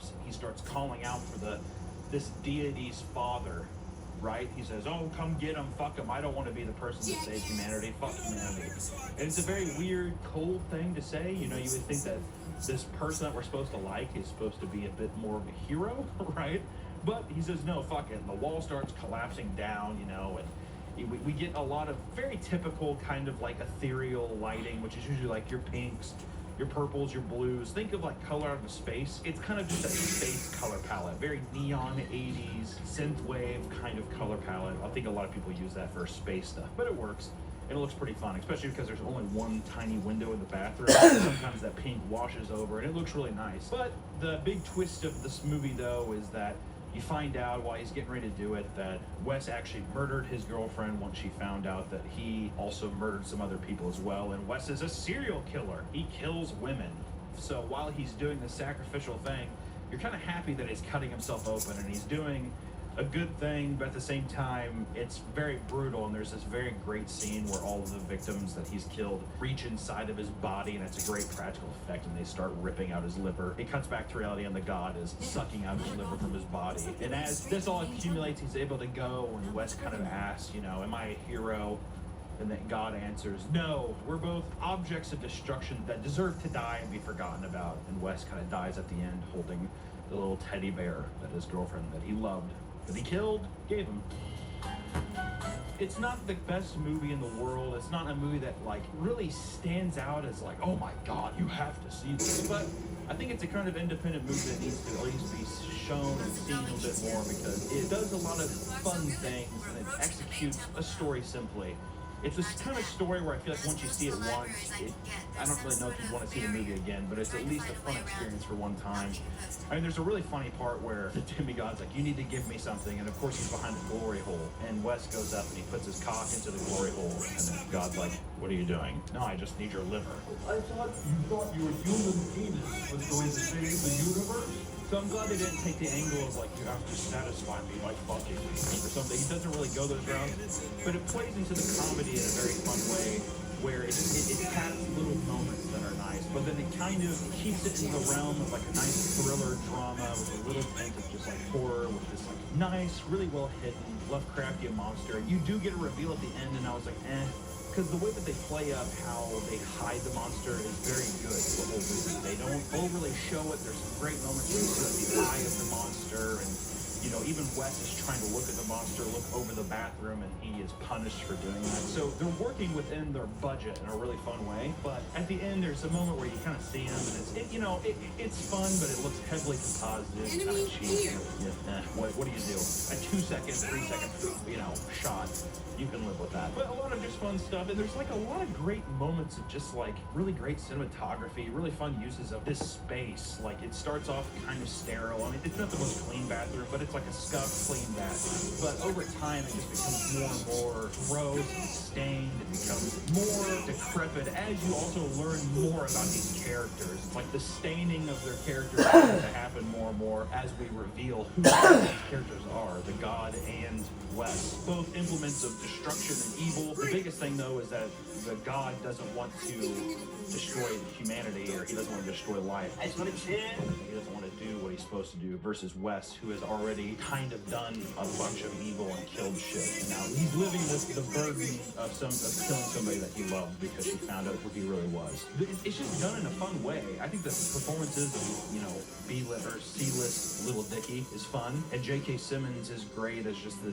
collapse, and he starts calling out for this deity's father, right? He says, oh, come get him, fuck him, I don't want to be the person to save humanity, fuck humanity. And it's a very weird, cold thing to say. You know, you would think that this person that we're supposed to like is supposed to be a bit more of a hero, right? But he says, no, fuck it, and the wall starts collapsing down, you know, and we get a lot of very typical kind of like ethereal lighting, which is usually like your pinks, your purples, your blues. Think of like color out of space. It's kind of just a space color palette, very neon 80s synthwave kind of color palette. I think a lot of people use that for space stuff, but it works. It looks pretty fun, especially because there's only one tiny window in the bathroom. Sometimes that pink washes over, and it looks really nice. But the big twist of this movie, though, is that you find out while he's getting ready to do it that Wes actually murdered his girlfriend once she found out that he also murdered some other people as well. And Wes is a serial killer. He kills women. So while he's doing this sacrificial thing, you're kind of happy that he's cutting himself open and he's doing a good thing, but at the same time, it's very brutal, and there's this very great scene where all of the victims that he's killed reach inside of his body, and it's a great practical effect, and they start ripping out his liver. It cuts back to reality, and the god is sucking out his liver from his body. And as this all accumulates, he's able to go, and Wes kind of asks, you know, am I a hero? And then God answers, no, we're both objects of destruction that deserve to die and be forgotten about. And Wes kind of dies at the end holding the little teddy bear that his girlfriend that he loved, that he killed, gave him. It's not the best movie in the world. It's not a movie that like really stands out as like, oh my God, you have to see this. But I think it's a kind of independent movie that needs to at least be shown and seen a little bit more, because it does a lot of fun things and it executes a story simply. It's this kind of story where I feel like once you see it once, I don't really know if you want to see the movie again, but it's at least a fun experience for one time. I mean, there's a really funny part where the demigod's like, you need to give me something, and of course he's behind the glory hole, and Wes goes up and he puts his cock into the glory hole, and then God's like, what are you doing? No, I just need your liver. I thought your human penis was going to save the universe? So I'm glad they didn't take the angle of like, you have to satisfy me by fucking me or something. He doesn't really go those routes, but it plays into the comedy in a very fun way, where it has little moments that are nice, but then it kind of keeps it in the realm of like a nice thriller drama with a little hint of just like horror, with this like nice, really well hidden Lovecraftian monster. You do get a reveal at the end, and I was like, because the way that they play up how they hide the monster is very good for the whole movie. They don't overly show it. There's some great moments where you see the eye of the monster, and you know, even Wes is trying to look at the monster, look over the bathroom, and he is punished for doing that. So they're working within their budget in a really fun way. But at the end, there's a moment where you kind of see him, and it's fun, but it looks heavily composited, kind of cheap. What do you do? A 2 second, 3 second, shot. You can live with that. But a lot of just fun stuff, and there's like a lot of great moments of just like really great cinematography, really fun uses of this space. Like it starts off kind of sterile. I mean, it's not the most clean bathroom, but it's like a scuffed, clean bathroom. But over time, it just becomes more and more gross and stained. It becomes more decrepit as you also learn more about these characters. It's like the staining of their characters starts to happen more and more as we reveal who these characters are, the god and Wes. Both implements of destruction and evil. The biggest thing, though, is that the god doesn't want to destroy humanity, or he doesn't want to destroy life. That's what it said. He doesn't want to do what he's supposed to do, versus Wes, who has already kind of done a bunch of evil and killed shit. And now he's living with the burden of killing somebody that he loved because he found out who he really was. It's just done in a fun way. I think the performances of, B-list or C-list Little Dicky is fun, and J.K. Simmons is great as just the...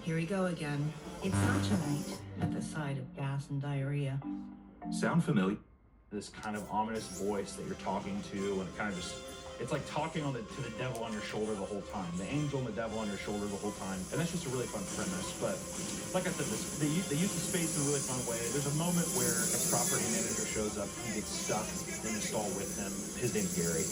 Here we go again. It's not tonight at the side of gas and diarrhea. Sound familiar? This kind of ominous voice that you're talking to, and it kind of just... It's like talking to the devil on your shoulder the whole time. The angel and the devil on your shoulder the whole time. And that's just a really fun premise. But like I said, they use the space in a really fun way. There's a moment where a property manager shows up. He gets stuck in the stall with him. His name's Gary.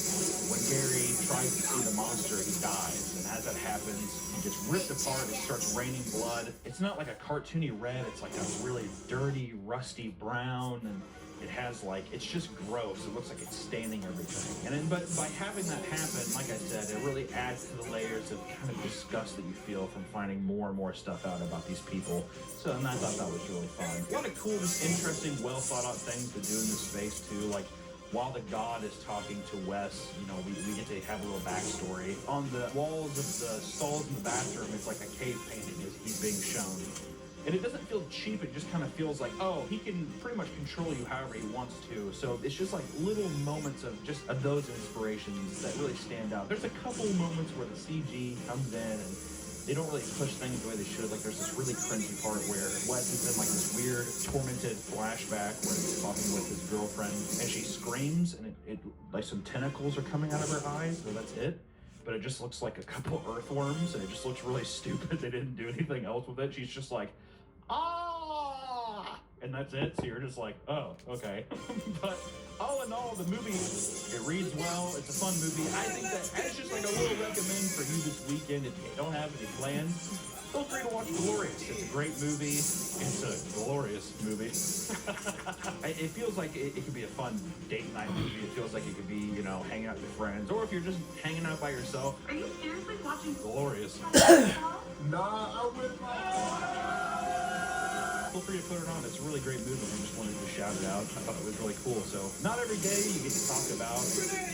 When Gary tries to see the monster, he dies. And as that happens, he gets ripped apart. It starts raining blood. It's not like a cartoony red. It's like a really dirty, rusty brown. And it has it's just gross. It looks like it's staining everything. But by having that happen, like I said, it really adds to the layers of kind of disgust that you feel from finding more and more stuff out about these people. So, and I thought that was really fun. A lot of cool, just interesting, well thought out things to do in this space too. Like while the god is talking to Wes, you know, we get to have a little backstory. On the walls of the stalls in the bathroom, it's like a cave painting as he's being shown. And it doesn't feel cheap, it just kind of feels like, oh, he can pretty much control you however he wants to. So it's just like little moments of just of those inspirations that really stand out. There's a couple moments where the CG comes in and they don't really push things the way they should. Like there's this really cringy part where Wes is in like this weird tormented flashback where he's talking with his girlfriend and she screams and it like some tentacles are coming out of her eyes, so that's it. But it just looks like a couple earthworms and it just looks really stupid. They didn't do anything else with it. She's just like, ah, and that's it. So you're just like, oh, okay. But all in all, the movie, it reads well. It's a fun movie. I think that as just like a little recommend for you this weekend, if you don't have any plans, feel free to watch Glorious. It's a great movie. It's a glorious movie. It feels like it could be a fun date night movie. It feels like it could be, you know, hanging out with friends, or if you're just hanging out by yourself. Are you seriously watching Glorious. Nah, I wouldn't. Feel free to put it on. It's a really great movie. I just wanted to shout it out. I thought it was really cool. So, not every day you get to talk about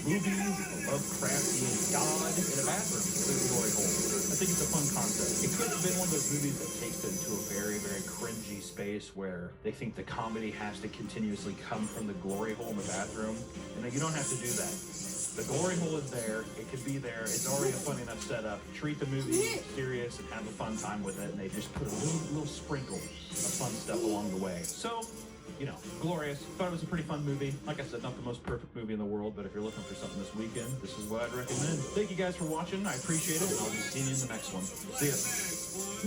movies, a Lovecraftian god in a bathroom with a glory hole. I think it's a fun concept. It could have been one of those movies that takes it into a very, very cringy space where they think the comedy has to continuously come from the glory hole in the bathroom. And you don't have to do that. The glory hole is there. It could be there. It's already a funny enough setup. Treat the movie serious and have a fun time with it. And they just put a little sprinkle of fun stuff along the way. So, you know, Glorious. Thought it was a pretty fun movie. Like I said, not the most perfect movie in the world, but if you're looking for something this weekend, this is what I'd recommend. Thank you guys for watching. I appreciate it, and I'll be seeing you in the next one. See ya.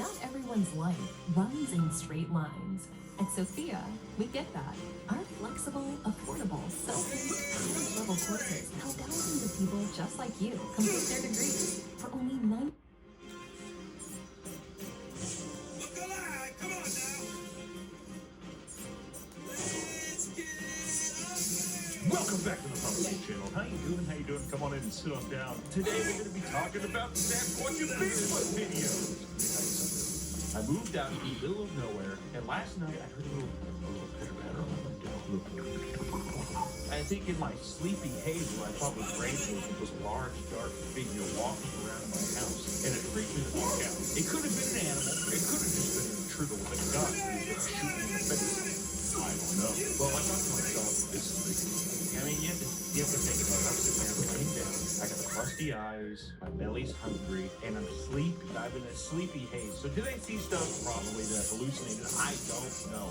Not everyone's life runs in straight lines. At Sophia, we get that. Our flexible, affordable, self-paced, level courses help thousands of people just like you complete their degrees for only $9. Welcome back to the Public Channel. How you doing? How you doing? Come on in and sit on down. Today we're going to be talking about Sasquatch and Bigfoot videos. Let me tell you something. I moved out in the middle of nowhere, and last night I heard a little pitter-patter on my window. I think in my sleepy haze, what I thought was rainbows, it was a large, dark figure walking around my house, and it freaked me the fuck out. It could have been an animal. It could have just been an intruder with a gun who was going to shoot me in the face. I don't know. Well, I thought to myself, this is Bigfoot. I mean, you have to think about it. I'm sitting there laying down. I got crusty eyes, my belly's hungry, and I'm sleepy. I'm in a sleepy haze. So did I see stuff? Probably that hallucinated. I don't know.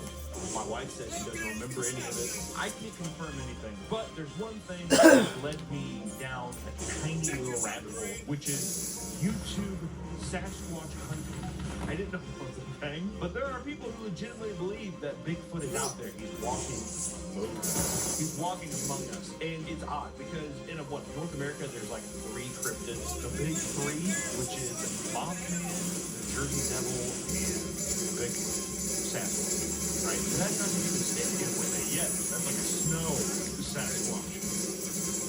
My wife says she doesn't remember any of it. I can't confirm anything. But there's one thing that led me down a tiny little rabbit hole, which is YouTube Sasquatch hunting. I didn't know it was a thing, but there are people who legitimately believe that Bigfoot is out there. He's walking among us. And it's odd because in North America, there's like 3 cryptids. The big 3, which is Mothman, the Jersey Devil, and Bigfoot, Sasquatch. Right? And that's not even standing with it yet. That's like a snow Sasquatch.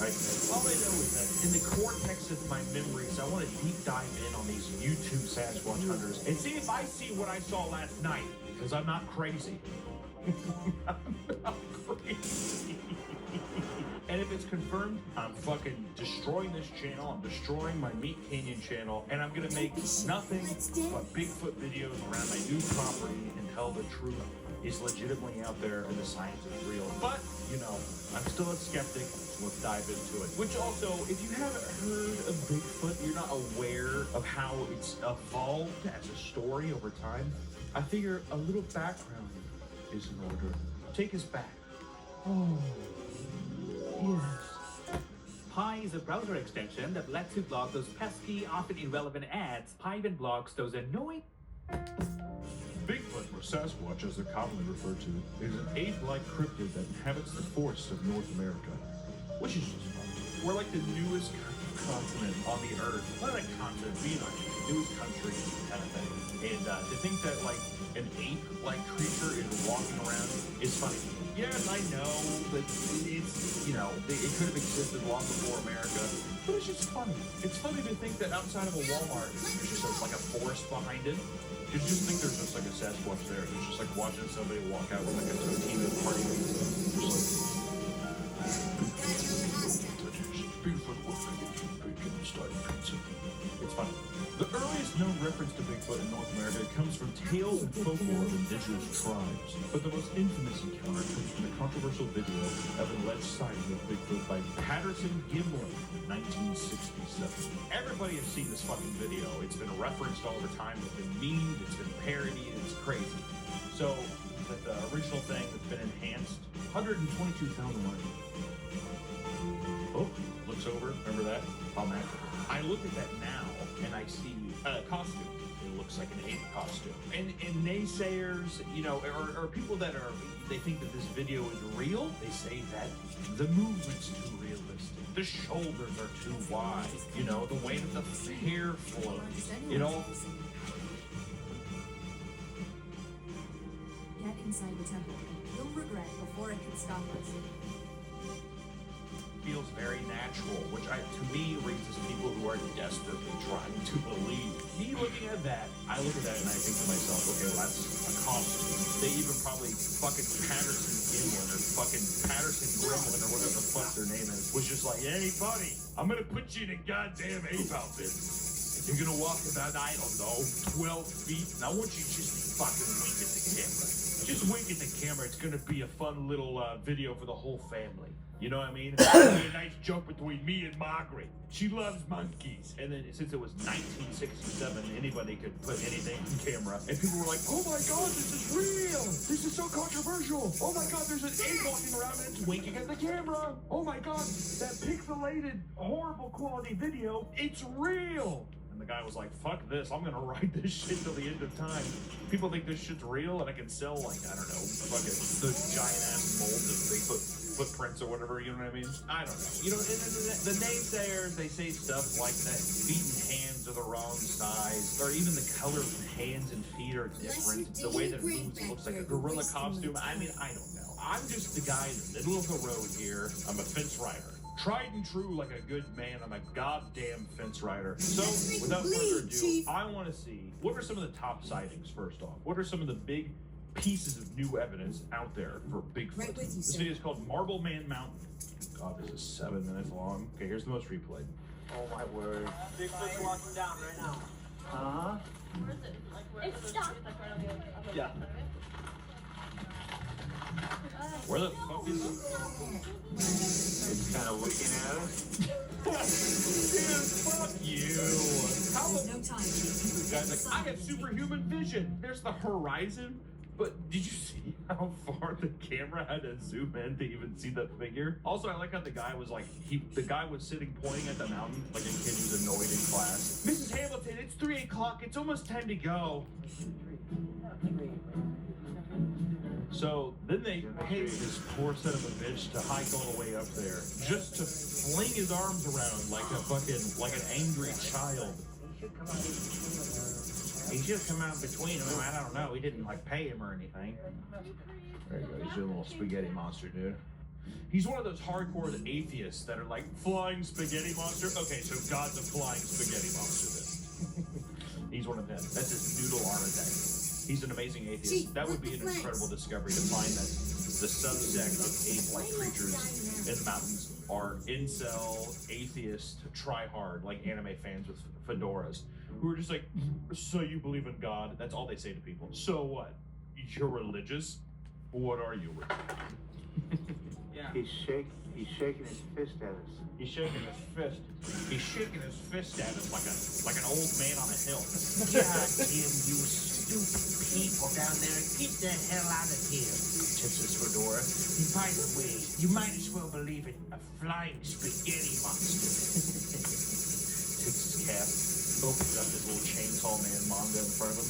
Right? All I know is that in the cortex of my memories, I want to deep dive in on these YouTube Sasquatch hunters and see if I see what I saw last night, because I'm not crazy. I'm not crazy. And if it's confirmed, I'm fucking destroying this channel. I'm destroying my Meat Canyon channel, and I'm gonna make nothing but Bigfoot videos around my new property until the truth is legitimately out there and the science is real. But, you know, I'm still a skeptic, so let's dive into it. Which also, if you haven't heard of Bigfoot, you're not aware of how it's evolved as a story over time, I figure a little background is in order. Take us back. Oh, yes. Pi is a browser extension that lets you block those pesky, often irrelevant ads. Pi even blocks those annoying... Bigfoot, or Sasquatch as they're commonly referred to, is an ape-like cryptid that inhabits the forests of North America. Which is just fun. We're like the newest continent on the earth. Not a continent, being like the newest country kind of thing. And to think that like an ape-like creature is walking around is funny. Yes, I know that it's, you know, it could have existed long before America, but it's just funny. It's funny to think that outside of a Walmart, there's just like a forest behind it. You just think there's just like a Sasquatch there. It's just like watching somebody walk out with like a Totino party. Just like... North America comes from tales and folklore of indigenous tribes. But the most infamous encounter comes from the controversial video of an alleged sighting of Bigfoot by Patterson Gimlin in 1967. Everybody has seen this fucking video. It's been referenced all the time. It's been memed. It's been parodied. It's crazy. So, but the original thing that's been enhanced, 122,000 likes. Oh, looks over. Remember that? How magic. I look at that now and I see a costume. It looks like an ape costume. And naysayers, you know, or people that they think that this video is real, they say that the movement's too realistic. The shoulders are too wide. You know, the way that the hair flows. It all Get inside the temple. You'll regret before it can stop us. feels very natural, which to me reads as people who are desperately trying to believe. Me looking at that, I look at that and I think to myself, okay, well, that's a costume. They even probably fucking Patterson Gimlin or fucking Patterson Gremlin or whatever the fuck their name is, was just like, hey buddy, I'm gonna put you in a goddamn ape outfit. You're gonna walk about, I don't know, 12 feet, and I want you to just fucking wink at the camera. Just wink at the camera. It's gonna be a fun little video for the whole family. You know what I mean? It's gonna be a nice joke between me and Margaret. She loves monkeys. And then since it was 1967, anybody could put anything on camera. And people were like, oh my God, this is real. This is so controversial. Oh my God, there's an ape walking around and it's winking at the camera. Oh my God, that pixelated, horrible quality video, it's real. And the guy was like, fuck this, I'm gonna ride this shit till the end of time. People think this shit's real and I can sell, like, I don't know, fucking those giant ass molds of Bigfoot footprints or whatever, you know what I mean? I don't know. You know, and the naysayers, they say stuff like that feet and hands are the wrong size, or even the color of the hands and feet are different. The way that it moves, it looks like a gorilla costume. I mean, I don't know. I'm just the guy in the middle of the road here. I'm a fence rider. Tried and true like a good man. I'm a goddamn fence rider. So, without further ado, I want to see, what are some of the top sightings, first off? What are some of the big pieces of new evidence out there for Bigfoot? Right with you, This sir. video is called Marble Man Mountain. God, this is 7 minutes long. Okay, here's the most replayed. Oh my word. Bigfoot's walking down right now. Uh-huh. It's stuck. Yeah. Where the fuck is it? It's kind of looking at us. Dude, fuck you. How There's the no time, Chief. This guy's like, I have superhuman vision. There's the horizon. But did you see how far the camera had to zoom in to even see that figure? Also, I like how the guy was like, the guy was sitting pointing at the mountain like a kid who's annoyed in class. Mrs. Hamilton, it's 3 o'clock. It's almost time to go. So then they paid this poor son of a bitch to hike all the way up there just to fling his arms around like a fucking, like an angry child. He should have come out between them. I don't know. We didn't like pay him or anything. There you go. He's a little spaghetti monster, dude. He's one of those hardcore atheists that are like, flying spaghetti monster? Okay, so God's a flying spaghetti monster then. He's one of them. That's his noodle arm attack. He's an amazing atheist. Chief, That would be what an the incredible flags? discovery to find that the subsect of ape-like creatures in the mountains are incel, atheist, try-hard, like anime fans with fedoras, who are just like, so you believe in God? That's all they say to people. So what? You're religious? What are you? Yeah. He's shaking his fist at us. He's shaking his fist. He's shaking his fist at us like an old man on a hill. God damn you stupid people down there. Get the hell out of here, Texas Fedora. By the way, you might as well believe in a flying spaghetti monster. Texas Cap opens up his little chainsaw man manga in front of him.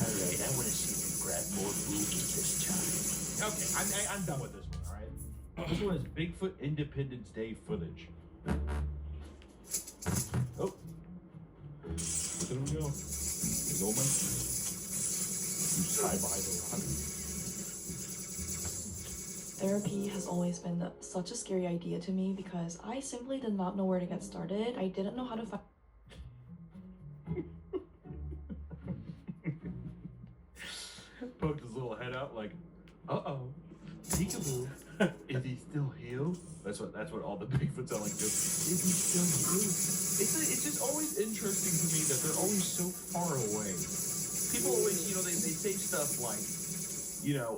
Alright, I want to see you grab more boobies this time. Okay, I'm done with this one, alright? This one is Bigfoot Independence Day footage. Oh. Look at him go. Big old man. He's high behind the rock. Therapy has always been such a scary idea to me because I simply did not know where to get started. I didn't know how to find Poked his little head out like, uh-oh, peekaboo. Is he still here? That's what all the Bigfoot telling do. Is he still here? It's just always interesting to me that they're always so far away. People always, they say stuff like,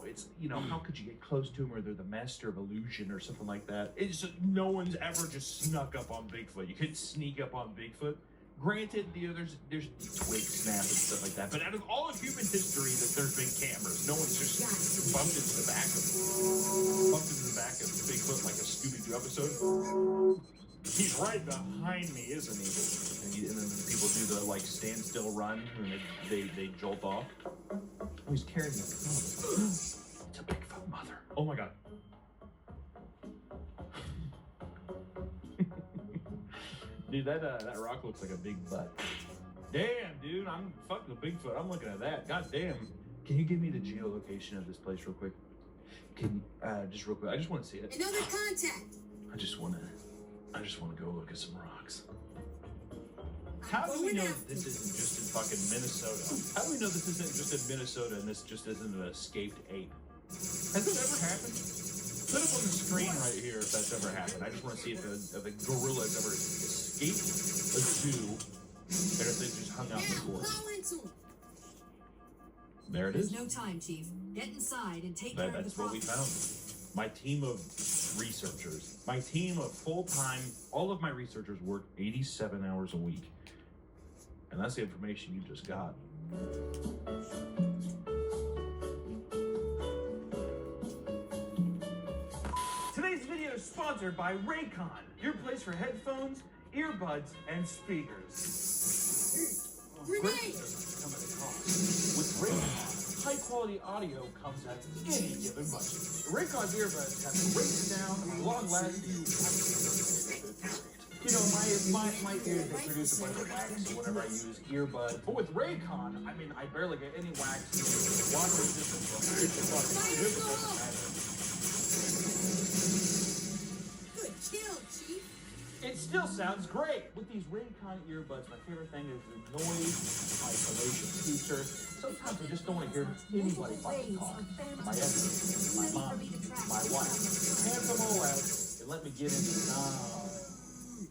it's, how could you get close to them, or they're the master of illusion or something like that. It's just, no one's ever just snuck up on Bigfoot. You couldn't sneak up on Bigfoot. Granted, there's twig snap and stuff like that, but out of all of human history, that there's been cameras. No one's just bumped into the back of Bigfoot like a Scooby-Doo episode. He's right behind me, isn't he? And then people do the standstill run, and they jolt off. Oh, he's carrying the phone. It's a Bigfoot mother. Oh my god. Dude, that rock looks like a big butt. Damn, dude, I'm fucking the Bigfoot. I'm looking at that. God damn. Can you give me the geolocation of this place real quick? Can you, just real quick? I just want to see it. Another contact. I just want to go look at some rocks. How do we know that this isn't just in fucking Minnesota? How do we know this isn't just in Minnesota and this just isn't an escaped ape? Has it ever happened? Put up on the screen right here if that's ever happened. I just want to see if a gorilla has ever escaped a zoo and if they just hung out in the forest. There it is. There's no time, Chief. Get inside and take care of the That's what we problem. found. My team of researchers, my team of full-time, all of my researchers work 87 hours a week. And that's the information you just got. Today's video is sponsored by Raycon, your place for headphones, earbuds, and speakers. Grenade! With Raycon, high-quality audio comes at any given budget. Raycon earbuds have great sound, long-lasting. My ears, they produce a bunch of wax whenever I use earbuds. But with Raycon, I barely get any wax. Water resistant. Good kill, Chief. It still sounds great. With these Raycon earbuds, my favorite thing is the noise isolation feature. Sometimes I just don't want to hear anybody fucking talk. My editor, my mom, my wife. Hand them all out and let me get into the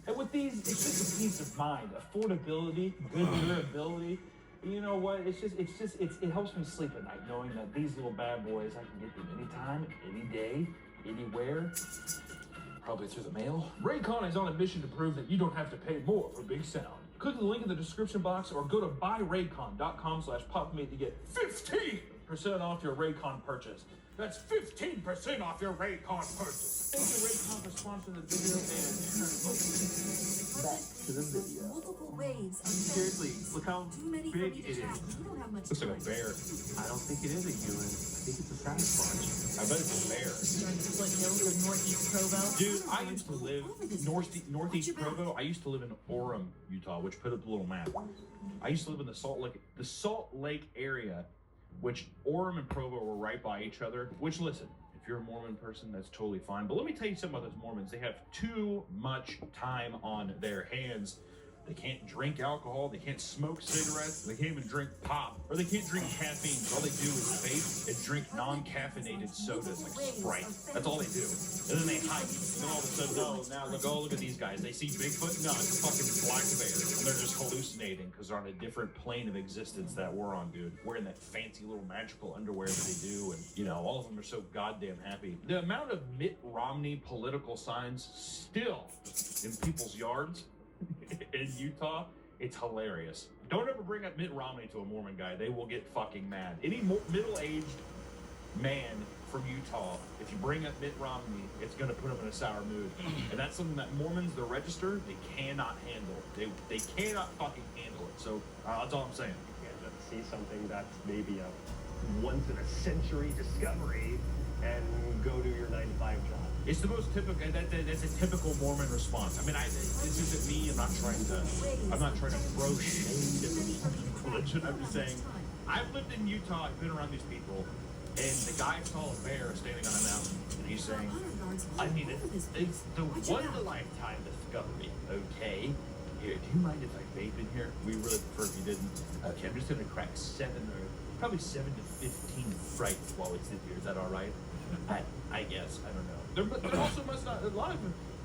And with these, it's just a peace of mind, affordability, good durability. You know what? It helps me sleep at night knowing that these little bad boys, I can get them anytime, any day, anywhere. Probably through the mail. Raycon is on a mission to prove that you don't have to pay more for big sound. Click the link in the description box or go to buyraycon.com/popmate to get 15% off your Raycon purchase. That's 15% off your Raycon purchase. Thank you, Raycon, for sponsoring the video, and back to the video. Multiple waves of Seriously, look how too many for big me to it track. is. You don't have much Looks like a choice. bear. I don't think it is a human. I think it's a Sasquatch. I bet it's a bear. During the foothills of northeast Provo. Dude, I used to live northeast Provo. I used to live in Orem, Utah, which put up the little map. I used to live in the Salt Lake area, which Orem and Provo were right by each other. Which, listen, if you're a Mormon person, that's totally fine. But let me tell you something about those Mormons. They have too much time on their hands. They can't drink alcohol, they can't smoke cigarettes, they can't even drink pop, or they can't drink caffeine. All they do is vape and drink non-caffeinated sodas like Sprite. That's all they do. And then they hike. And then all of a sudden, look at these guys. They see Bigfoot? No, it's a fucking black bear. And they're just hallucinating because they're on a different plane of existence that we're on, dude. Wearing that fancy little magical underwear that they do. And, all of them are so goddamn happy. The amount of Mitt Romney political signs still in people's yards in Utah, it's hilarious. Don't ever bring up Mitt Romney to a Mormon guy. They will get fucking mad. Any middle-aged man from Utah, if you bring up Mitt Romney, it's going to put him in a sour mood. And that's something that Mormons, the register, they cannot handle. They cannot fucking handle it. So that's all I'm saying. See something that's maybe a once-in-a-century discovery and go do your 9-to-5 job. It's the most typical. That's a typical Mormon response. This isn't me. I'm not trying to throw shade at the religion. I'm just saying, I've lived in Utah. I've been around these people, and the guy saw a bear standing on a mountain, and he's saying, it's the one-in-a-lifetime discovery. Okay, here, do you mind if I vape in here? We really prefer if you didn't. Okay, I'm just gonna crack probably 7 to 15 frights while we sit here. Is that all right? I guess. I don't know. There also must not, a lot of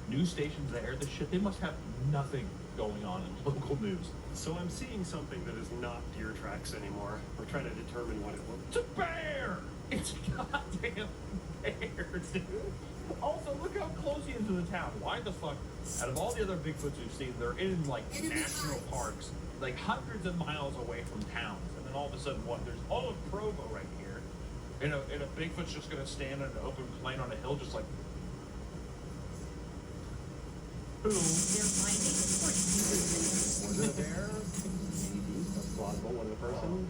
news stations that air this shit, they must have nothing going on in local news. So I'm seeing something that is not deer tracks anymore. We're trying to determine what it was. It's a bear! It's a goddamn bear, dude. Also, look how close he is to the town. Why the fuck, out of all the other Bigfoots we've seen, they're in, like, national parks, like, hundreds of miles away from towns. And then all of a sudden, what, there's all of Provo right here. And a Bigfoot's just gonna stand on an open plain on a hill just like... Boom. They're finding Was it a bear? Maybe. That's plausible. Was it a person?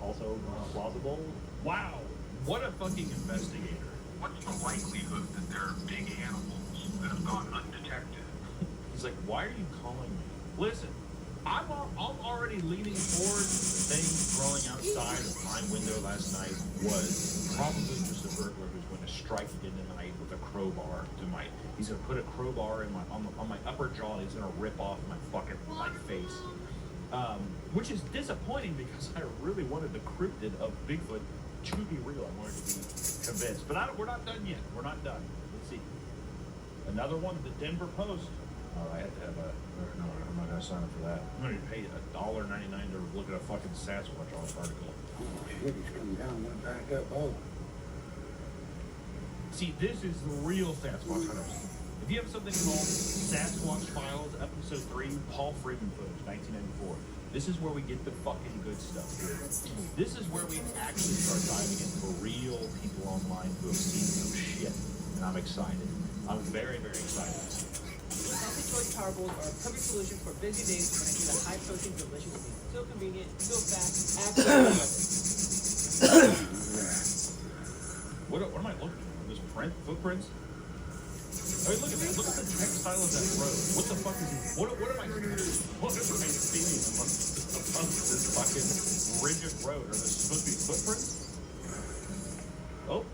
Also plausible. Wow. What a fucking investigator. What's the likelihood that there are big animals that have gone undetected? He's like, why are you calling me? Listen, I'm already leaning forward. The thing crawling outside of my window last night was probably just a burglar who's going to strike it in the night with a crowbar to my... He's going to put a crowbar in on my upper jaw and he's going to rip off my fucking face. Which is disappointing because I really wanted the cryptid of Bigfoot to be real. I wanted to be convinced. But we're not done yet. We're not done. Let's see. Another one, the Denver Post. Oh, I had to have a... No, I'm not going to sign up for that. I'm going to pay $1.99 to look at a fucking Sasquatch article. Oh, shit, he's coming down, went back up. Oh. See, this is the real Sasquatch hunters. If you have something called Sasquatch Files, Episode 3, Paul Freeman footage, 1994, this is where we get the fucking good stuff here. This is where we actually start diving into real people online who have seen some shit. And I'm excited. I'm very, very excited. Healthy Choice Power Bowls are a perfect solution for busy days when I need a high-protein, delicious meal. So convenient, so fast, absolutely perfect. What am I looking at? This footprints? I mean, look at that. Look at the textile of that road. What the fuck is it? What am I seeing amongst this fucking rigid road? Are there supposed to be footprints? Oh,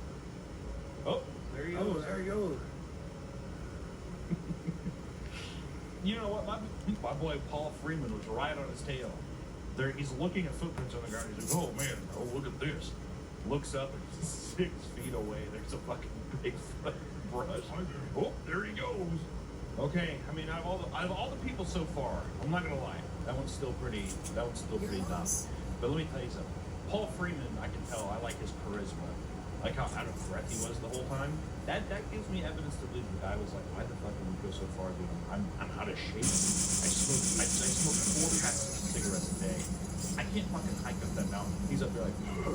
there he goes. Oh, there he goes. You know what? My boy Paul Freeman was right on his tail. He's looking at footprints on the ground. He's like, oh man, oh look at this. Looks up and 6 feet away, there's a fucking Bigfoot brush. Oh, there he goes. Okay, I mean, out of all the people so far, I'm not gonna lie, that one's still pretty dumb. But let me tell you something. Paul Freeman, I can tell, I like his charisma. Like how out of breath he was the whole time. That gives me evidence to believe the guy was like, why the fuck did we go so far, dude? I'm out of shape. I smoke 4 packs of cigarettes a day. I can't fucking hike up that mountain. He's up there like, oh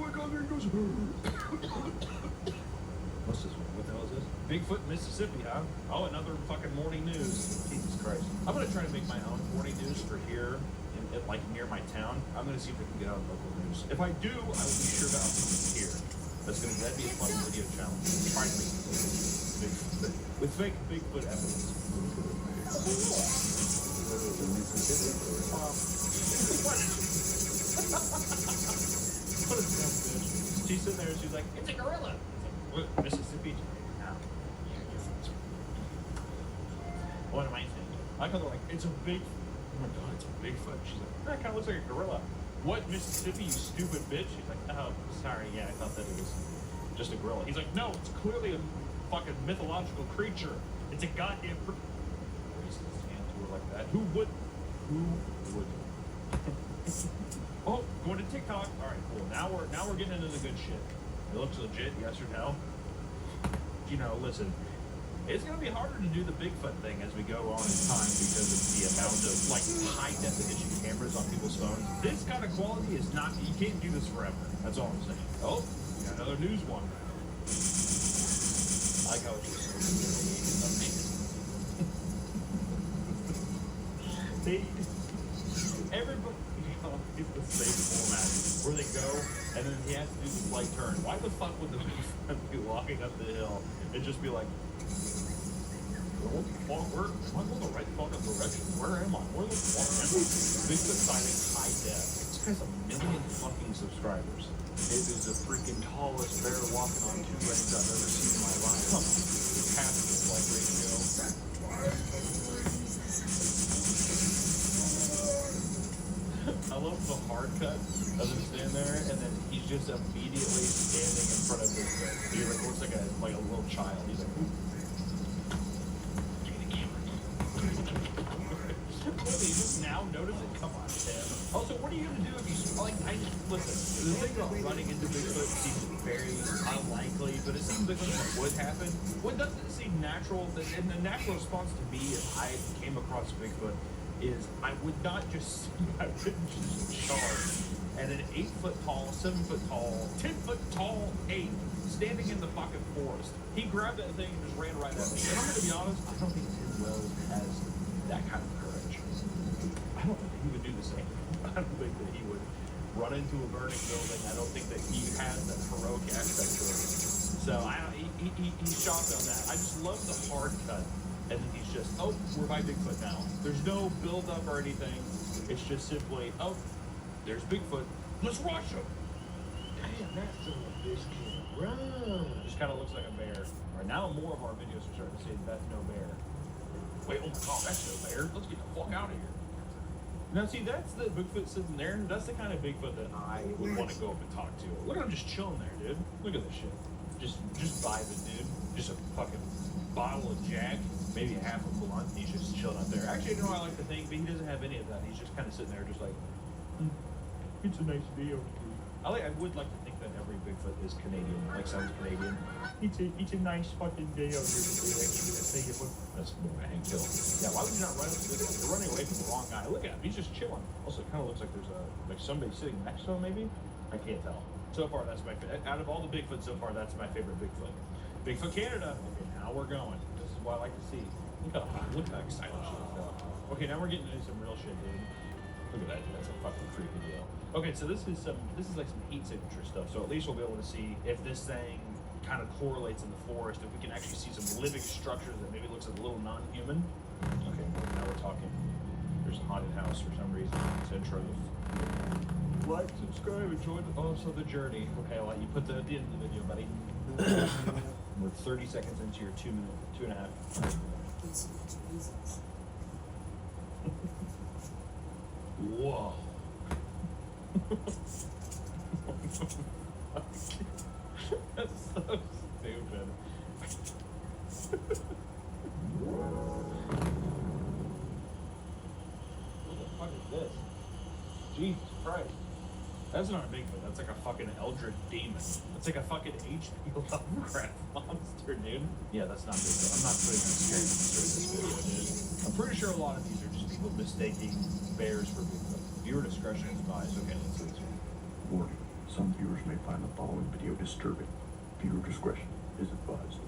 my god, there he goes. What's this one? What the hell is this? Bigfoot, Mississippi, huh? Oh, another fucking morning news. Jesus Christ. I'm gonna try to make my own morning news for here, like near my town. I'm gonna see if I can get out local news. If I do, I will be sure to upload it here. That'd be a fun video challenge. Try to make Bigfoot with fake Bigfoot evidence. What a dumb bitch. She's sitting there, she's like, it's a gorilla. What, Mississippi? No. What am I saying? I call her like, it's a big, oh my god, it's a Bigfoot. She's like, that kind of looks like a gorilla. What, Mississippi, you stupid bitch? She's like, oh, sorry, yeah, I thought that it was just a gorilla. He's like, no, it's clearly a fucking mythological creature. It's a goddamn raises his hand to her like that. Who would? Oh, going to TikTok. All right, cool. Now we're getting into the good shit. It looks legit, yes or no? You know, listen, it's gonna be harder to do the Bigfoot thing as we go on in time because of the amount of like high definition cameras on people's phones. This kind of quality is not. You can't do this forever. That's all I'm saying. Oh, we got another news one. I like how it's just everybody is the same format where they go and then he has to do the slight turn. Why the fuck would the Bigfoot be walking up the hill and just be like, what the fuck? Am I going the right fucking direction? Where am I? Where the fuck am I? Bigfoot sighting high def. This guy's 1 million fucking subscribers. It is the freaking tallest bear walking on 2 legs I've ever seen in my life. Half of this like ratio. I love the hard cut of him standing there, and then he's just immediately standing in front of Bigfoot. He like looks like a little child. He's like, ooh. Give me the camera. What, you just now notice it? Come on, Tim. Also, what are you gonna do if you like? Listen. The thing about running into Bigfoot seems very unlikely, but it seems like something that would happen. What doesn't seem natural? And the natural response to me if I came across Bigfoot is I would not just I wouldn't just charge at an 8 foot tall, 7 foot tall, 10 foot tall ape standing in the fucking forest. He grabbed that thing and just ran right at me. And I'm gonna be honest, I don't think Tim Wells has that kind of courage. I don't think he would do the same. I don't think that he would run into a burning building. I don't think that he has that heroic aspect to him. So he's shocked on that. I just love the hard cut. And then he's just, oh, we're by Bigfoot now. There's no build up or anything. It's just simply, oh, there's Bigfoot. Let's rush him. Damn, that son of a bitch can't run. Just kind of looks like a bear. All right, now more of our videos are starting to say that's no bear. Wait, oh my god, that's no bear. Let's get the fuck out of here. Now, see, that's the Bigfoot sitting there. That's the kind of Bigfoot that I would want to go up and talk to. Look at him just chilling there, dude. Look at this shit. Just vibing, dude. Just a fucking bottle of Jack. Maybe half a blunt. He's just chilling up there. Actually, you know, I like to think, but he doesn't have any of that. He's just kind of sitting there, just like, it's a nice video. I would like to think that every Bigfoot is Canadian. Like, sounds Canadian. It's a nice fucking day out here. That's more of a Hank Hill. Yeah, why would you not run up to this? You're running away from the wrong guy. Look at him. He's just chilling. Also, it kind of looks like there's somebody sitting next to him, maybe? I can't tell. So far, that's my favorite. Out of all the Bigfoot so far, that's my favorite Bigfoot. Bigfoot Canada. Okay, now we're going. This is what I like to see. Look how excited she is. Okay, now we're getting into some real shit, dude. Look at that, dude. That's a fucking creepy deal. Okay, so this is like some heat signature stuff. So at least we'll be able to see if this thing kind of correlates in the forest, if we can actually see some living structures that maybe looks a little non-human. Okay, now we're talking. There's a haunted house for some reason. It's intros. Like, subscribe, enjoy the journey. Okay, I'll let you put that at the end of the video, buddy. We're 30 seconds into your 2 minute, 2.5. Whoa. That's so stupid. What the fuck is this? Jesus Christ. That's not a Bigfoot, that's like a fucking Eldritch demon. That's like a fucking H.P. Lovecraft monster, dude. Yeah, that's not Bigfoot. I'm not putting on scary monsters in this video, dude. I'm pretty sure a lot of these are just people mistaking bears for Bigfoot. Viewer discretion is advised. Okay, let's see this one. Warning, some viewers may find the following video disturbing. Viewer discretion is advised.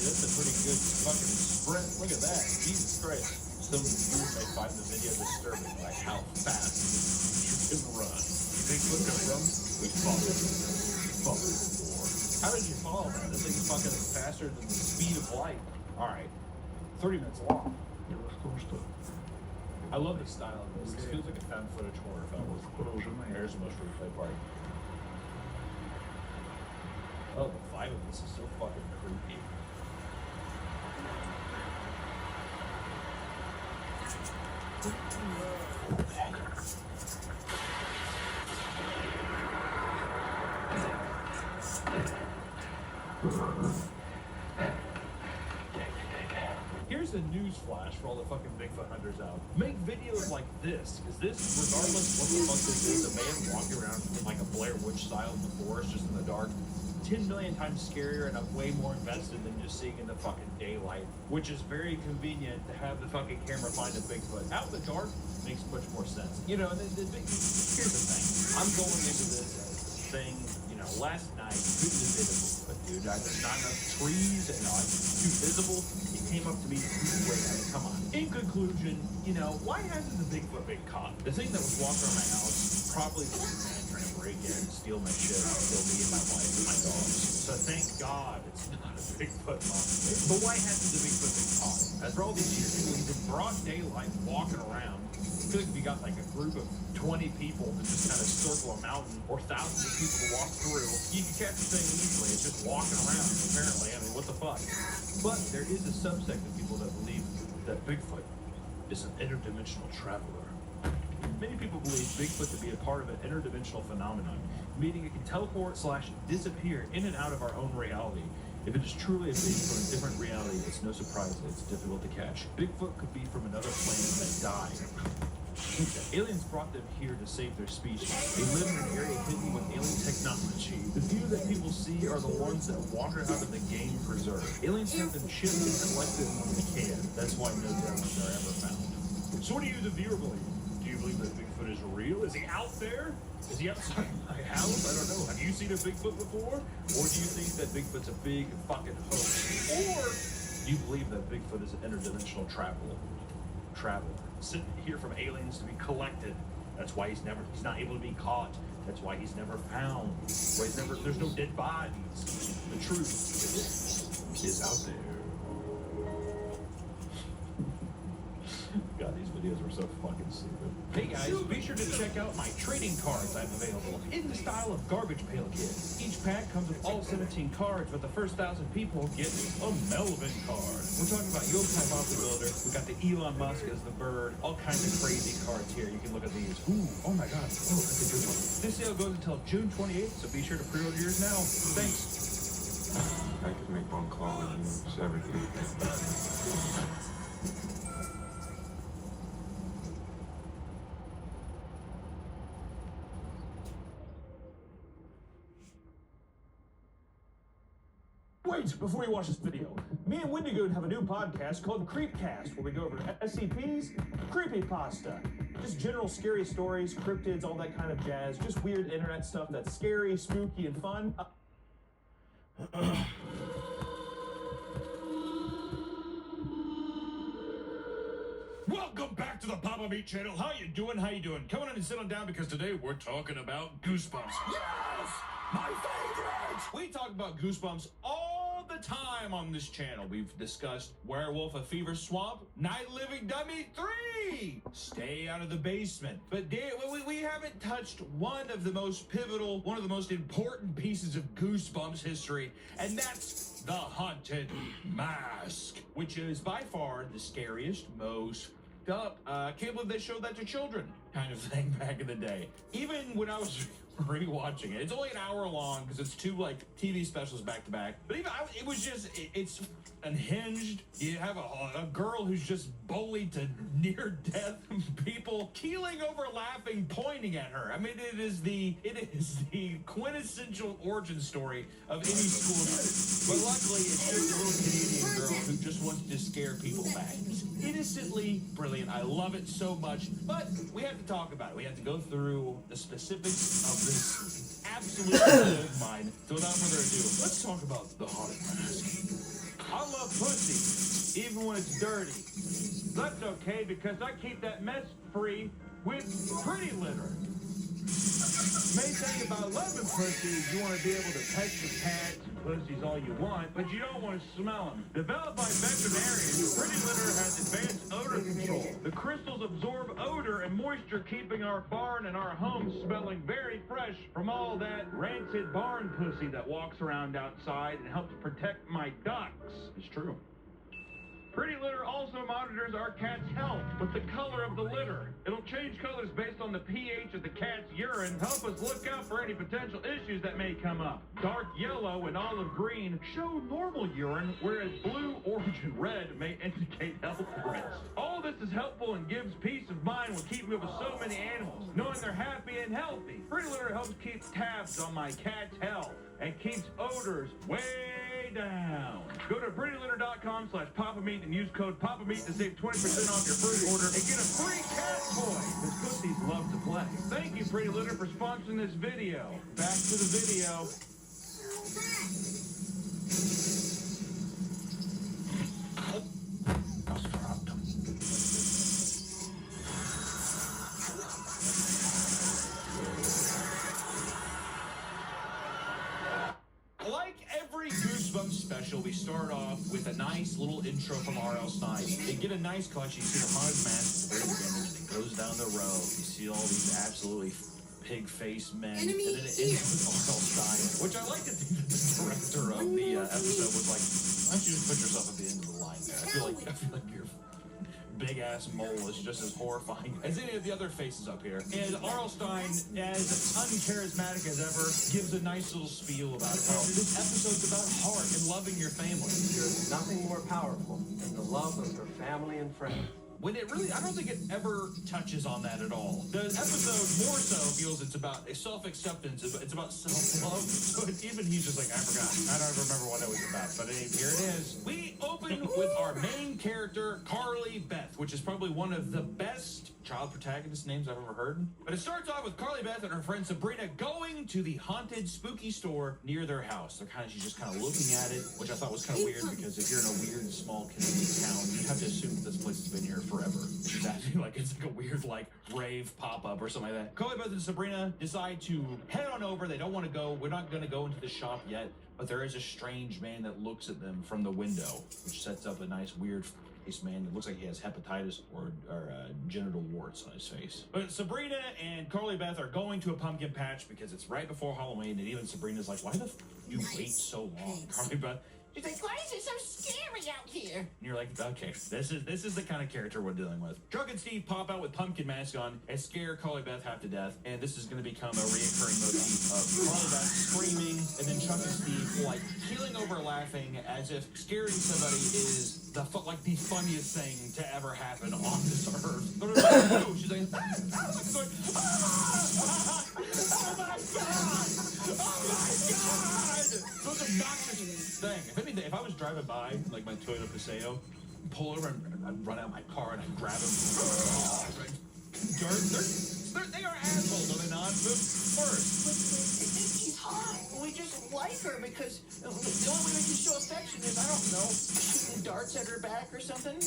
That's a pretty good fucking sprint. Look at that. Jesus Christ. Some viewers may find the video disturbing, like how fast you can run. Bigfoot can run? We follow more. How did you follow that? This thing's fucking faster than the speed of light. Alright. 30 minutes long. I love the style of this. This feels like a found footage horror film. There's the most replay party. Oh, the vibe of this is so fucking creepy. Here's a news flash for all the fucking Bigfoot hunters out. Make videos like this, because this, regardless what the fuck this is, a man walking around in like a Blair Witch style in the forest, just in the dark, 10 million times scarier, and I'm way more invested than just seeing in the fucking daylight, which is very convenient to have the fucking camera find a Bigfoot. Out in the dark makes much more sense. You know, here's the thing. I'm going into this thing, you know, last night, couldn't have been a Bigfoot, dude. There's not enough trees, and it's too visible. He came up to me, wait, I mean, come on. In conclusion, you know, why hasn't the Bigfoot been caught? The thing that was walking around my house probably just a man trying to break in and steal my shit, kill me and my wife and my dogs. So thank God it's not a Bigfoot monster. But why hasn't the Bigfoot been caught? After all these years, he's in broad daylight walking around. I feel like if you got like a group of 20 people to just kind of circle a mountain, or thousands of people to walk through, you can catch the thing easily. It's just walking around, apparently. I mean, what the fuck? But there is a subsect of people that believe that Bigfoot is an interdimensional traveler. Many people believe Bigfoot to be a part of an interdimensional phenomenon, meaning it can teleport/disappear in and out of our own reality. If it is truly a being from a different reality, it's no surprise that it's difficult to catch. Bigfoot could be from another planet that died. Aliens brought them here to save their species. They live in an area hidden with alien technology. The few that people see are the ones that wander out of the game preserve. Aliens have them chipped and collected when they can. That's why no dead ones are ever found. So what do you, the viewer, believe? Do you believe that Bigfoot is real? Is he out there? Is he outside my house? I don't know. Have you seen a Bigfoot before? Or do you think that Bigfoot's a big fucking hoax? Or do you believe that Bigfoot is an interdimensional traveler? Sent here from aliens to be collected. That's why he's not able to be caught. That's why he's never found. That's why there's no dead bodies. The truth is out there. God, these videos were so fucking stupid. Hey guys, be sure to check out my trading cards I have available in the style of Garbage Pail Kid. Each pack comes with all 17 cards, but the first 1,000 people get a Melvin card. We're talking about Yokai Bob the Builder. We got the Elon Musk as the bird. All kinds of crazy cards here. You can look at these. Ooh, oh my god. Oh, that's a good one. This sale goes until June 28th, so be sure to pre-order yours now. Thanks. I could make one call and it's everything. Wait, before you watch this video, me and Wendigoon have a new podcast called Creepcast, where we go over SCPs, creepypasta, just general scary stories, cryptids, all that kind of jazz, just weird internet stuff that's scary, spooky, and fun. Welcome back to the Papa Meat channel. How you doing? Come on in and sit on down because today we're talking about Goosebumps. Yes! My favorite! We talk about Goosebumps all the time on this channel. We've discussed Werewolf of Fever Swamp, Night Living Dummy 3, Stay Out of the Basement. But we haven't touched one of the most pivotal, one of the most important pieces of Goosebumps history, and that's the Haunted Mask, which is by far the scariest, most up. Can't believe they showed that to children kind of thing back in the day. Even when I was rewatching it, it's only an hour long because it's two like TV specials back to back. But even it was just it's unhinged. You have a girl who's just bullied to near death, people keeling over laughing, pointing at her. I mean, it is the quintessential origin story of any school shooting. But luckily, it's just a little Canadian girl who just wants to scare people back. It's innocently brilliant. I love it so much. But we have to talk about it. We have to go through the specifics of this absolute gold mine. So without further ado, let's talk about the Haunted Mask. I love pussy, even when it's dirty. That's okay because I keep that mess free with Pretty Litter. Main thing about loving pussy is you want to be able to pet your cats and pussies all you want, but you don't want to smell them. Developed by veterinarians, Pretty Litter has advanced odor control. The crystals absorb odor and moisture, keeping our barn and our home smelling very fresh from all that rancid barn pussy that walks around outside and helps protect my ducks. It's true. Pretty Litter also monitors our cat's health with the color of the litter. It'll change colors based on the pH of the cat's urine, help us look out for any potential issues that may come up. Dark yellow and olive green show normal urine, whereas blue, orange, and red may indicate health risks. All this is helpful and gives peace of mind when keeping with so many animals, knowing they're happy and healthy. Pretty Litter helps keep tabs on my cat's health and keeps odors way down. Go to prettylitter.com/PapaMeat and use code PapaMeat to save 20% off your first order and get a free cat toy. Because pussies love to play. Thank you, Pretty Litter, for sponsoring this video. Back to the video. special, we start off with a nice little intro from R.L. Stine. They get a nice collection. You see the haunted mask at the very beginning, and it goes down the row. You see all these absolutely pig-faced men, and then it ends with R.L. Stine, which I like to think that the director of the episode was like, why don't you just put yourself at the end of the line there? I feel like your big-ass mole is just as horrifying as any of the other faces up here. And R.L. Stine, as uncharismatic as ever, gives a nice little spiel about how this episode's about heart and loving your family. There's nothing more powerful than the love of your family and friends. When it really, I don't think it ever touches on that at all. The episode more so feels it's about self-acceptance, it's about self-love. So even he's just like, I forgot. I don't even remember what it was about. But here it is. We open with our main character, Carly Beth, which is probably one of the best child protagonist names I've ever heard. But it starts off with Carly Beth and her friend Sabrina going to the haunted, spooky store near their house. She's just kind of looking at it, which I thought was kind of weird because if you're in a weird, small Canadian town, you have to assume that this place has been here forever. It's acting like it's like a weird, like, rave pop-up or something like that. Carly Beth and Sabrina decide to head on over. They don't want to go. We're not going to go into the shop yet, but there is a strange man that looks at them from the window, which sets up a nice, weird man that looks like he has hepatitis or genital warts on his face. But Sabrina and Carly Beth are going to a pumpkin patch because it's right before Halloween, and even Sabrina's like, why the f you wait so long? Carly Beth, she's like, why is it so scary out here? And you're like, okay, this is the kind of character we're dealing with. Chuck and Steve pop out with pumpkin masks on and scare Carly Beth half to death, and this is going to become a reoccurring motif of Carly Beth screaming, and then Chuck and Steve like keeling over laughing as if scaring somebody is the funniest thing to ever happen on this earth. She's like, oh my god! So it's a obnoxious thing. If anything, if I was driving by, like my Toyota Paseo, pull over and I'd run out my car and I'd grab him. They are assholes, are they not? First. She's hot. We just like her because the only way we can show affection is, I don't know, shooting darts at her back or something. Maybe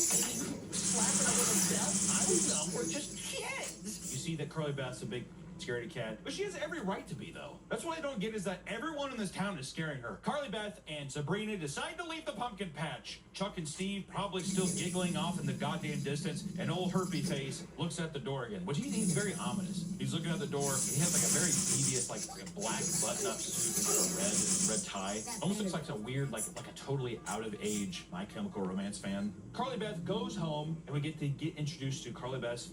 slapping her with a belt. I don't know. We're just kids. You see that Carly Beth's a big scaredy cat, but she has every right to be, though. That's what I don't get, is that everyone in this town is scaring her. Carly Beth and Sabrina decide to leave the pumpkin patch. Chuck and Steve probably still giggling off in the goddamn distance, and old Herpy Face looks at the door again, which he's very ominous. He's looking at the door, and he has like a very devious, like a black button-up suit with a red tie. Almost looks like a weird, like a totally out-of-age My Chemical Romance fan. Carly Beth goes home, and we get introduced to Carly Beth's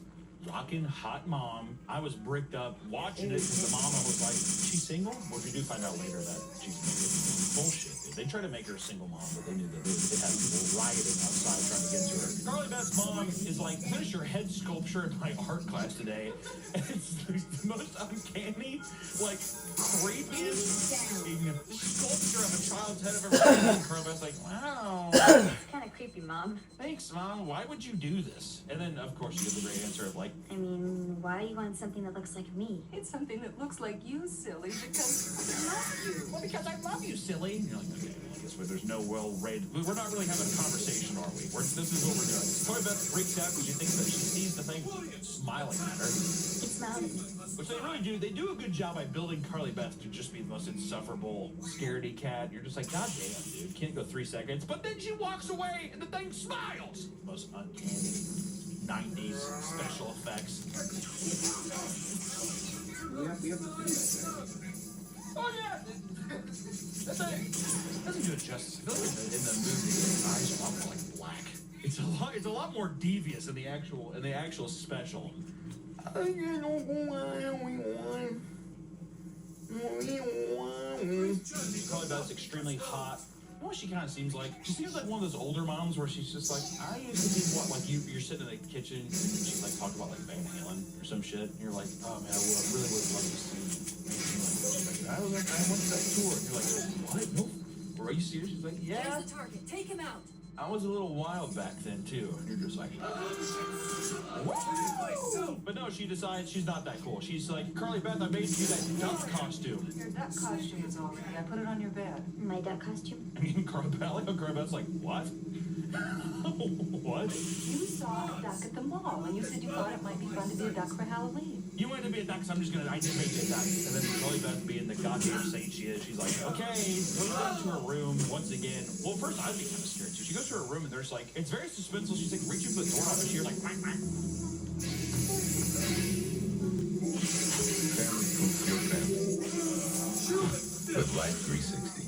rockin' hot mom. I was bricked up watching it because the mama was like, she's single? Well, we do find out later that she's married. Bullshit, dude. They tried to make her a single mom, but they knew that they had people rioting outside trying to get to her. Carly Beth's mom is like, finish your head sculpture in my art class today. And it's the most uncanny, like, creepiest sculpture of a child's head I've ever seen. Carly Beth's like, wow. It's kind of creepy, Mom. Thanks, Mom. Why would you do this? And then, of course, you get the great answer of like, I mean, why do you want something that looks like me? It's something that looks like you, silly, because I love you. Well, because I love you, silly. And you're like, okay, I guess there's no well-rated. We're not really having a conversation, are we? This is what we're doing. Carly Beth freaks out because she thinks that she sees the thing smiling at her. It smiled at me. Which they really do. They do a good job by building Carly Beth to just be the most insufferable scaredy cat. You're just like, god damn, dude. Can't go 3 seconds. But then she walks away and the thing smiles. Most uncanny 90s special effects. Oh yeah! Doesn't do it justice. I feel like in the movie, the eyes are a lot more like black. It's a lot more devious in the actual special. Carly Beth's extremely hot. You know what she kind of seems like? She seems like one of those older moms where she's just like, I used to be what, like you're sitting in the kitchen and she's like talking about like Van Halen or some shit, and you're like, oh man, I really would love to see. She's like, I went to that tour, and you're like, what? Nope. Are you serious? She's like, yeah. There's the target. Take him out. I was a little wild back then too, and you're just like, woo! But no, she decides she's not that cool. She's like, Carly Beth, I made you that duck costume. Your duck costume is all ready. I put it on your bed. My duck costume? I mean, Carly Beth's like, what? What? You saw a duck at the mall, and you said you thought it might be fun to be a duck for Halloween. You wanted to be a duck, so I just made you a duck. And then Carly Beth, being the goddamn saint she is, she's like, okay, goes back to her room once again. Well, first I'd be kind of scared too. She goes to her room and there's like, it's very suspenseful. She's like reaching for the doorknob and she's like, quack, quack. Family proof your family. With Life 360.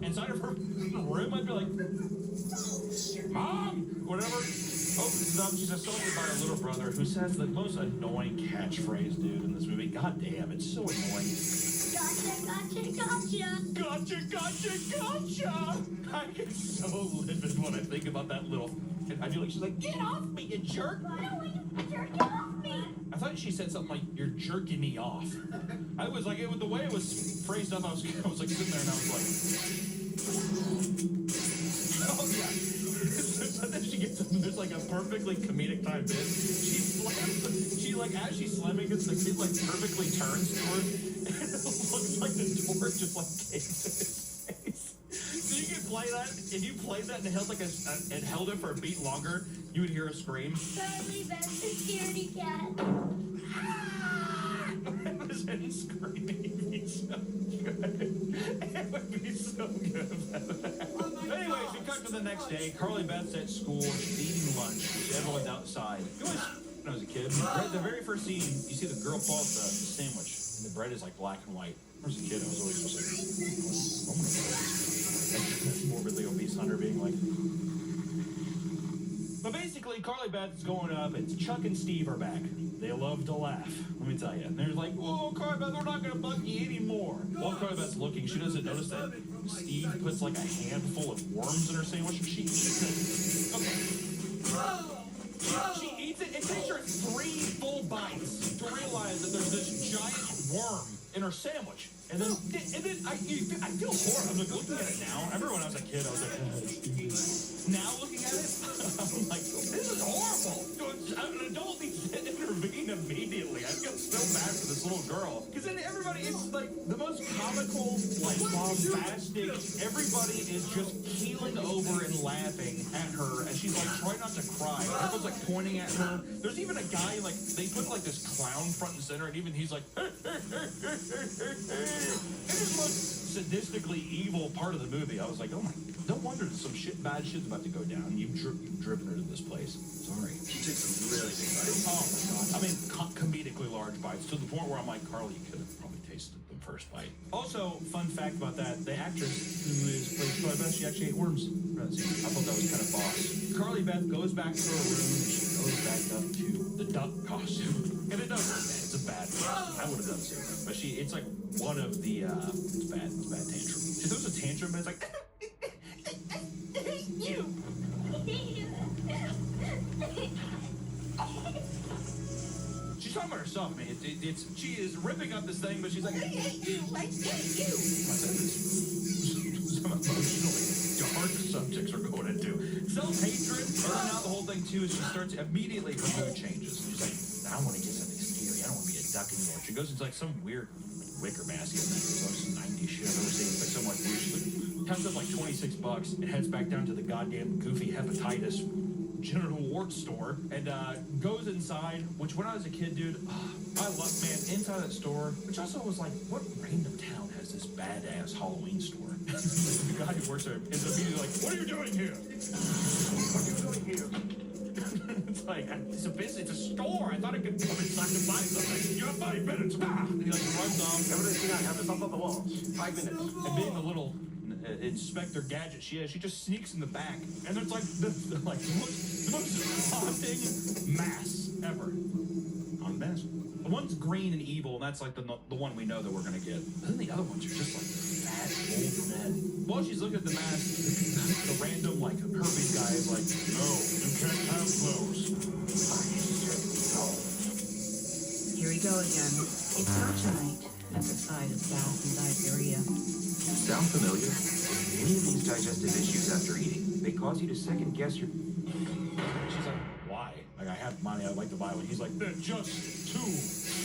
Inside of her room, I'd be like, Mom! Whatever. Opens up, she's assaulted by her little brother who says the most annoying catchphrase, dude, in this movie. God damn, it's so annoying. Gotcha, gotcha, gotcha. Gotcha, gotcha! I get so livid when I think about that little... I feel like she's like, get off me, you jerk! I don't want you jerking off me. I thought she said something like, you're jerking me off. I was like, the way it was phrased up, I was like sitting there and I was like... Oh, yeah. So then she gets there's like a perfectly comedic time bit. As she's slamming it, the kid like perfectly turns to her, and it looks like the door just like caved in his face. So you can play that, if you played that and held held it for a beat longer, you would hear a scream. Charlie, that's the scaredy cat. It was him screaming. It'd be so good. It would be so good. Anyways, we cut to the next day. Carly Beth's at school. She's eating lunch. Everyone's outside. When I was a kid, the very first scene, you see the girl pull out the sandwich, and the bread is like black and white. When I was a kid, I was always just like, I'm gonna go this. Morbidly obese Hunter being like... But basically, Carly Beth is going up, and Chuck and Steve are back. They love to laugh, let me tell you. And they're like, whoa, Carly Beth, we're not going to bug you anymore. While Carly Beth's looking, she doesn't notice that Steve puts like a handful of worms in her sandwich, and she eats it. Okay. She eats it. It takes her 3 full bites to realize that there's this giant worm in her sandwich. And then I feel horrible. I'm like looking at it now. I remember when I was a kid, I was like, now looking at it, I'm like, this is horrible. An adult needs to intervene immediately. I feel so bad for this little girl. Because then everybody, it's like the most comical, like bombastic, everybody is just keeling over and laughing at her as she's like trying not to cry. Everyone's like pointing at her. There's even a guy, like, they put like this clown front and center, and even he's like, it is the most sadistically evil part of the movie. I was like, oh my, no wonder some bad shit's about to go down. You've driven her to this place. Sorry. She takes some really big bites. Oh my god. I mean, comedically large bites, to the point where I'm like, Carly, you could have probably tasted the first bite. Also, fun fact about that, the actress who plays Carly Beth, she actually ate worms. I thought that was kind of boss. Carly Beth goes back to her room, and she goes back up to the duck costume. And it does look bad. It's a bad one. I would have done the same thing. But it's like one of the, it's bad tantrum. She throws a tantrum, but it's like, you. She's talking about herself, man. She is ripping up this thing, but she's like, I hate you. Some emotionally dark subjects we're going into. Self-hatred, and now the whole thing too is she starts immediately, her mood changes. She's like, I don't want to get something scary. I don't want to be a duck anymore. She goes into like some weird wicker basket, some 90s shit I've ever seen. It's like some like weird shit. Counts up like $26 and heads back down to the goddamn goofy hepatitis genital wart store and goes inside, which when I was a kid, dude, I love, man, inside that store, which also was like, what random town has this badass Halloween store? The guy who works there is immediately like, what are you doing here? What are you doing here? It's like, it's a store. I thought I could come inside to buy something. You have 5 minutes. Ah! And he like runs off. Everything you got, have this up on the walls. 5 minutes. And being the little Inspector Gadget she is, she just sneaks in the back, and there's like the most haunting mass ever. On mass. The one's green and evil, and that's like the one we know that we're gonna get. But then the other ones are just like fat old men. While she's looking at the mask, the random like herpes guy is like, no, you can't have those. Here we go again. It's such a night at the side of gas and diarrhea. Sound familiar? Any of these digestive issues after eating, they cause you to second guess your... I'd like to buy one. He's like, they're just too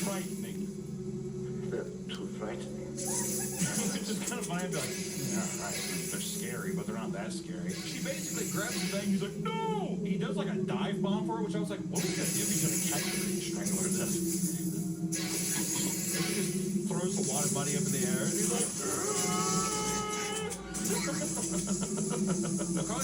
frightening. They're too frightening. It's just kind of funny. I'd be like, yeah, right, they're scary, but they're not that scary. She basically grabs the thing. He's like, no! He does like a dive bomb for her, which I was like, what was he gonna do? He's gonna catch her and strangle her to death. And he just throws a lot of money up in the air, and he's like, Carly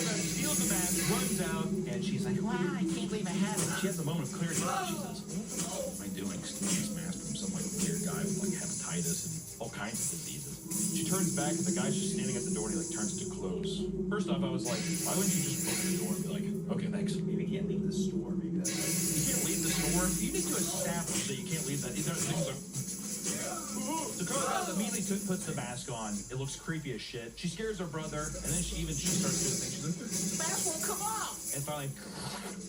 Beth steals the mask, runs out, and she's like, wow, I can't believe I have it. She has a moment of clarity. She says, what am I doing stealing this mask from some like weird guy with like hepatitis and all kinds of diseases? She turns back, and the guy's just standing at the door, and he like turns to close. First off, I was like, why wouldn't you just open the door and be like, okay, thanks. Maybe you can't leave the store. Maybe that's right. You can't leave the store. You need to establish that you can't leave that. So Carly Beth immediately puts the mask on. It looks creepy as shit. She scares her brother, and then she starts doing things. She's like, the mask won't come off. And finally,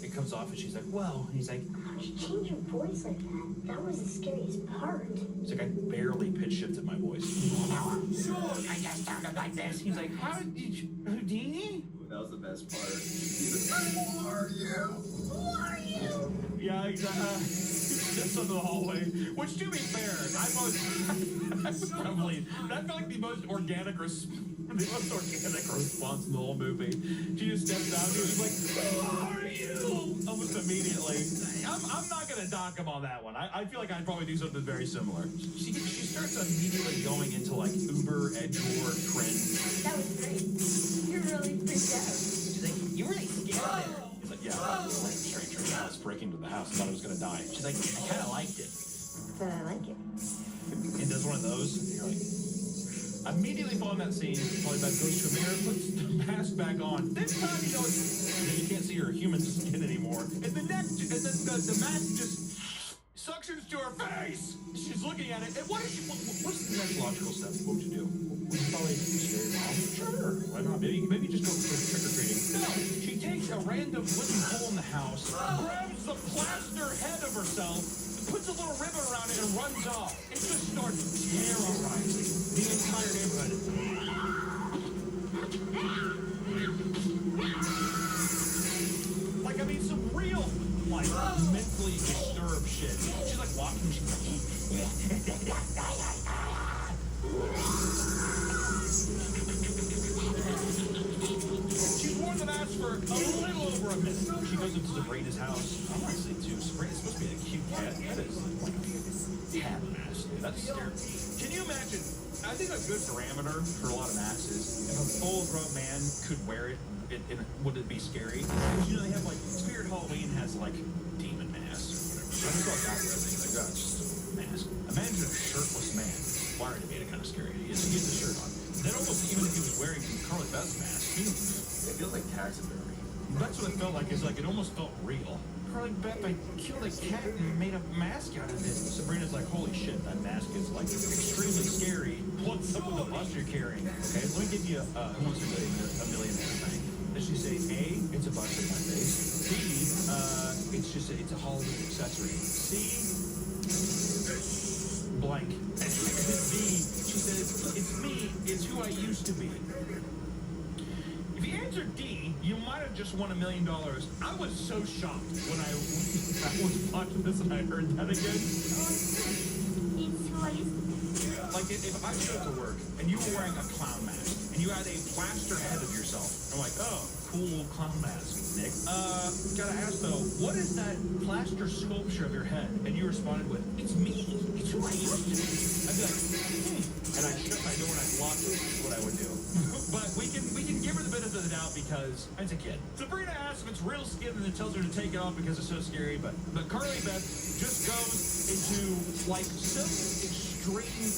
it comes off, and she's like, well. And he's like, how'd you change your voice like that? That was the scariest part. He's like, I barely pitch shifted my voice. Sure, I just sounded like this. He's like, how did you, Houdini? That was the best part. Who are you? Who are you? Yeah, exactly. Steps into the hallway. Which, to be fair, I probably that felt like the most organic response in the whole movie. She just steps out and he's like, who are you? Almost immediately. I'm not gonna dock him on that one. I feel like I'd probably do something very similar. She starts immediately going into like Uber edgelord trend. That was great. You're really freaked out. She's like, you really scared me. He's like, yeah, I was a stranger in the house, breaking into the house, thought I was gonna die. She's like, I kind of liked it. But I like it. And does one of those, and you're like, immediately following that scene, Carly Beth goes to a mirror, puts the mask back on. This time, you know, you can't see her human skin anymore. And the mask just suctions to her face. She's looking at it, and what's the next logical step? What would you do? Would you probably scare your mom? Sure, why not? Maybe just go trick-or-treating. No, she takes a random wooden hole in the house, grabs the plaster head of herself, puts a little ribbon around it, and runs off. It just starts terrorizing the entire neighborhood. Like, I mean, some real, like, mentally disturbed shit. She's like walking, she's like, she's worn the mask for a little over a minute. She goes into Sabrina's house. I'm not saying too. Sabrina's supposed to be a cute cat. That is like a cat mask. That's scary. Can you imagine? I think a good parameter for a lot of masks is if a full-grown man could wear it, would it be scary? Because, you know, they have, like, Spirit Halloween has, like, demon masks or whatever. I just saw guys wearing things like that. It's just a mask. Imagine a shirtless man. Wired to be kind of scary. He gets the shirt on. Then almost even if he was wearing Carly Beth's mask, it feels like taxidermy. That's what it felt like. It's like it almost felt real. Carly Beth, I killed a cat and made a mask out of it. Sabrina's like, holy shit, that mask is like extremely scary. What's up with the bus you're carrying? Okay, let me give you Who Wants to Be a Millionaire thing. Does she say A, it's a bus in my face. B, it's a Hollywood accessory. C, blank. And D, she says, it's me, it's who I used to be. If you answered D, you might have just won $1 million. I was so shocked when I was watching this and I heard that again. It's who I used to be. Like, if I showed up to work and you were wearing a clown mask and you had a plaster head of yourself, I'm like, oh, cool clown mask, Nick. Gotta ask though, what is that plaster sculpture of your head? And you responded with, it's me. It's who I used to be. I'd be like, and I'd shut my door and I'd lock it. Is what I would do. But we can give her the benefit of the doubt because it's a kid. Sabrina asks if it's real skin and then tells her to take it off because it's so scary. But Carly Beth just goes into like some extreme,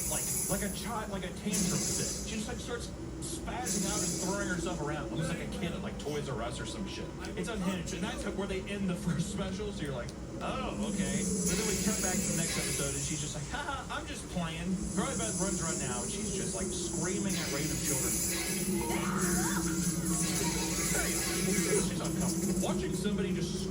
like a child, like a tantrum fit. She just like starts spazzing out and throwing herself around, almost like a kid at like Toys R Us or some shit. It's unhinged, and that's where they end the first special. So you're like, oh, okay. But then we cut back to the next episode, and she's just like, haha, I'm just playing. Carly Beth runs right now, and she's just like screaming at random children. She's uncomfortable. Watching somebody just